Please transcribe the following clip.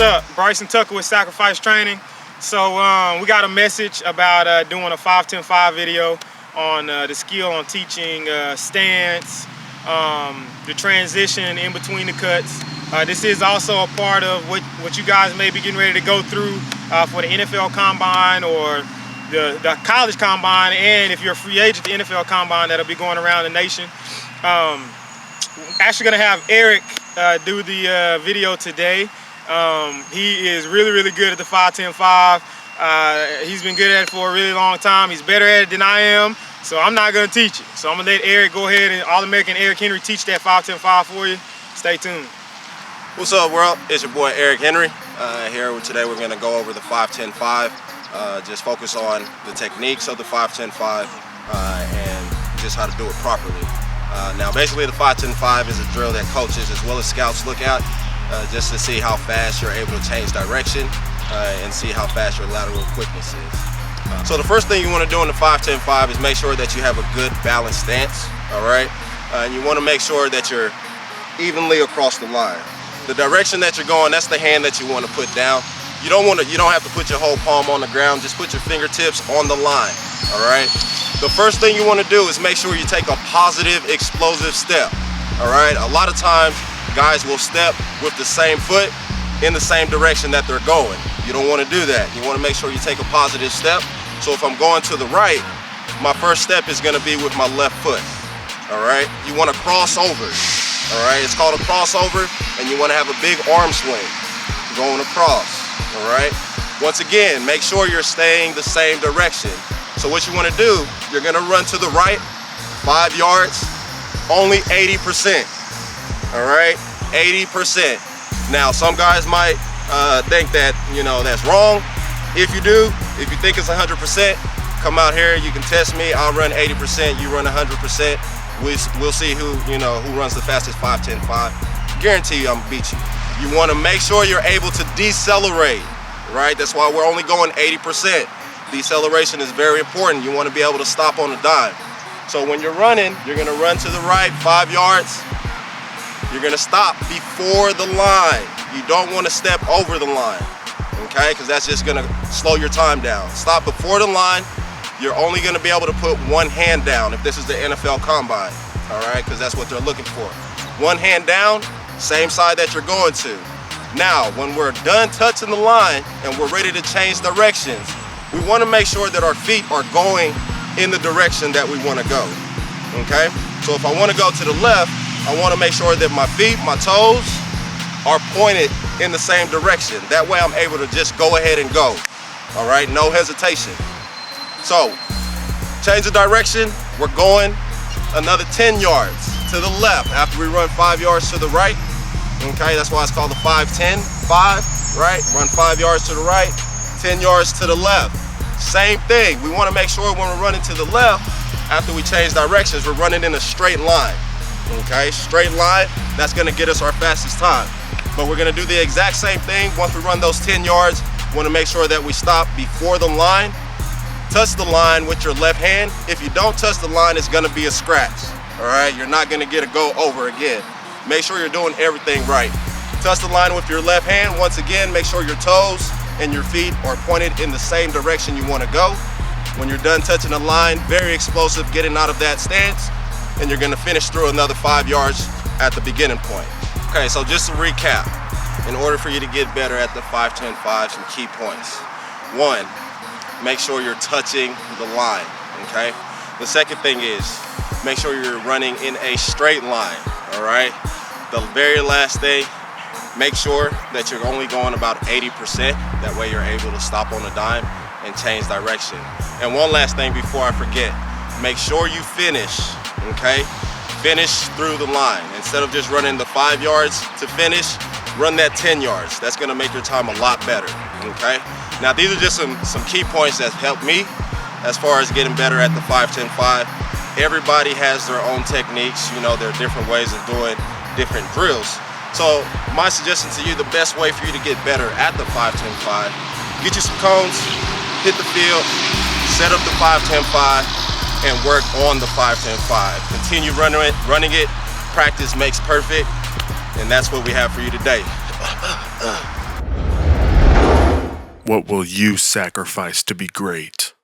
up? Bryson Tucker with Sacrifice Training. So we got a message about doing a 5-10-5 video on the skill on teaching stance, the transition in between the cuts. This is also a part of what you guys may be getting ready to go through for the NFL Combine or the college combine, and if you're a free agent, the NFL Combine that'll be going around the nation. Actually gonna have Eric do the video today. He is really good at the 5-10-5. He's been good at it for a really long time. He's better at it than I am, so I'm not gonna teach it. So I'm gonna let Eric go ahead and All-American Eric Henry teach that 5-10-5 for you. Stay tuned. What's up, world? It's your boy Eric Henry. Here today we're gonna go over the 5-10-5. Just focus on the techniques of the 5-10-5 and just how to do it properly. Now basically the 5-10-5 is a drill that coaches as well as scouts look at just to see how fast you're able to change direction and see how fast your lateral quickness is. So the first thing you want to do in the 5-10-5 is make sure that you have a good balanced stance, all right? And you want to make sure that you're evenly across the line. The direction that you're going, that's the hand that you want to put down. You don't have to put your whole palm on the ground, just put your fingertips on the line, all right? The first thing you want to do is make sure you take a positive, explosive step, all right? A lot of times, guys will step with the same foot in the same direction that they're going. You don't want to do that. You want to make sure you take a positive step. So if I'm going to the right, my first step is going to be with my left foot, all right? You want to cross over, all right? It's called a crossover, and you want to have a big arm swing going across. All right, once again, make sure you're staying the same direction. So what you want to do, you're going to run to the right 5 yards, only 80%. All right, 80%. Now some guys might think that, you know, that's wrong. If you think it's 100%, come out here, you can test me. I'll run 80%, you run 100%. We'll see who runs the fastest 5-10-5. Guarantee you I'm gonna beat you. You want to make sure you're able to decelerate, right? That's why we're only going 80%. Deceleration is very important. You want to be able to stop on a dime. So when you're running, you're going to run to the right 5 yards. You're going to stop before the line. You don't want to step over the line, okay? Because that's just going to slow your time down. Stop before the line. You're only going to be able to put one hand down if this is the NFL Combine, all right? Because that's what they're looking for. One hand down, same side that you're going to. Now, when we're done touching the line and we're ready to change directions, we want to make sure that our feet are going in the direction that we want to go, okay? So if I want to go to the left, I want to make sure that my feet, my toes, are pointed in the same direction. That way I'm able to just go ahead and go, all right? No hesitation. So, change the direction, we're going another 10 yards to the left after we run 5 yards to the right. Okay, that's why it's called the 5-10-5, right? Run 5 yards to the right, 10 yards to the left. Same thing, we want to make sure when we're running to the left, after we change directions, we're running in a straight line. Okay, straight line, that's going to get us our fastest time. But we're going to do the exact same thing once we run those 10 yards. We want to make sure that we stop before the line. Touch the line with your left hand. If you don't touch the line, it's going to be a scratch. All right, you're not going to get a go over again. Make sure you're doing everything right. Touch the line with your left hand. Once again, make sure your toes and your feet are pointed in the same direction you want to go. When you're done touching the line, very explosive, getting out of that stance, and you're going to finish through another 5 yards at the beginning point. Okay, so just to recap, in order for you to get better at the 5-10-5, some key points. 1, make sure you're touching the line, okay? The second thing is, make sure you're running in a straight line, all right? The very last thing, make sure that you're only going about 80%. That way you're able to stop on a dime and change direction. And one last thing before I forget, make sure you finish, okay? Finish through the line. Instead of just running the 5 yards to finish, run that 10 yards. That's gonna make your time a lot better, okay? Now these are just some key points that helped me as far as getting better at the 5-10-5. Everybody has their own techniques, you know, there are different ways of doing different drills. So my suggestion to you, the best way for you to get better at the 5-10-5, get you some cones, hit the field, set up the 5-10-5, and work on the 5-10-5. Continue running it, practice makes perfect, and that's what we have for you today. What will you sacrifice to be great?